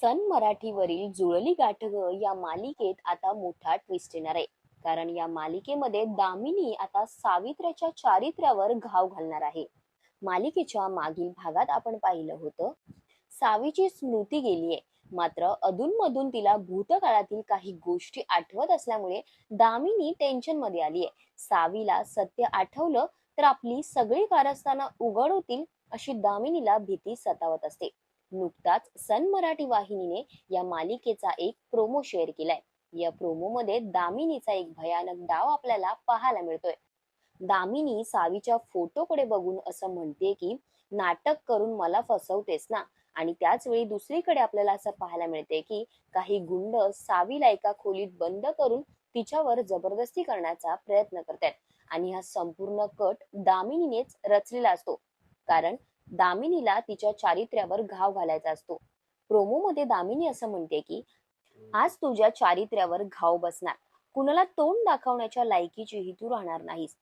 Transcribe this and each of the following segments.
सन मराठीवरील जुळली गाठ ग या मालिकेत आता मोठा ट्विस्ट येणार आहे. कारण या मालिकेमध्ये दामिनी आता सावित्र्याच्या चारित्र्यावर घाव घालणार आहे. मालिकेच्या मागील भागात आपण पाहिलं होतं, सावीची स्मृती गेलीये, मात्र अधूनमधून तिला भूतकाळातील काही गोष्टी आठवत असल्यामुळे दामिनी टेन्शन मध्ये आलीये. सावीला सत्य आठवलं तर आपली सगळी कारस्थानं उघड होतील अशी दामिनीला भीती सतावत असते. नुकताच सन मराठी वाहिनीने या मालिकेचा एक प्रोमो शेअर केलाय. या प्रोमो मध्ये दामिनीचा एक भयानक डाव आपल्याला पाहायला मिळतोय. दामिनी सावीच्या फोटोकडे बघून असं म्हणते की नाटक करून मला फसवतेस ना. आणि त्याच वेळी दुसरीकडे आपल्याला असं पाहायला मिळते की काही गुंड सावीला एका खोलीत बंद करून तिच्यावर जबरदस्ती करण्याचा प्रयत्न करतात. आणि हा संपूर्ण कट दामिनीनेच रचलेला असतो, कारण दामिनीला तिच्या चारित्र्यावर घाव घालायचा असतो. प्रोमो मध्ये दामिनी असं म्हणते की आज तुझ्या चारित्र्यावर घाव बसणार, कुणाला तोंड दाखवण्याच्या लायकीचीही तू राहणार नाहीस.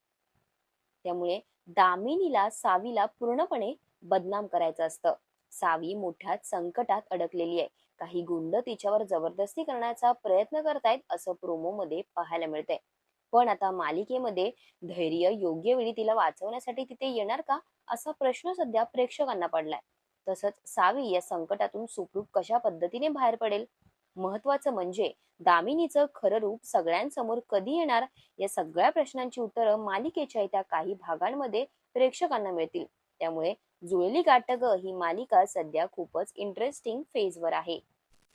त्यामुळे दामिनीला सावीला पूर्णपणे बदनाम करायचं असतं. सावी मोठ्या संकटात अडकलेली आहे. काही गुंड तिच्यावर जबरदस्ती करण्याचा प्रयत्न करतायत असं प्रोमो मध्ये पाहायला मिळतंय. पण आता मालिकेमध्ये धैर्य योग्य वेळी तिला वाचवण्यासाठी तिथे येणार का, असा प्रश्न सध्या प्रेक्षकांना पडलाय. तसंच सावी या संकटातून सुखरूप कशा पद्धतीने बाहेर पडेल, महत्वाचं म्हणजे दामिनीचं खरं रूप सगळ्यांसमोर कधी येणार, या सगळ्या प्रश्नांची उत्तरं मालिकेच्या त्या काही भागांमध्ये प्रेक्षकांना मिळतील. त्यामुळे जुळली गाठ ग ही मालिका सध्या खूपच इंटरेस्टिंग फेजवर आहे.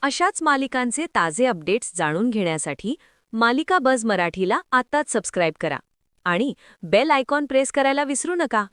अशाच मालिकांचे ताजे अपडेट्स जाणून घेण्यासाठी मालिका बझ मराठीला आत्ताच सबस्क्राईब करा आणि बेल आयकॉन प्रेस करायला विसरू नका.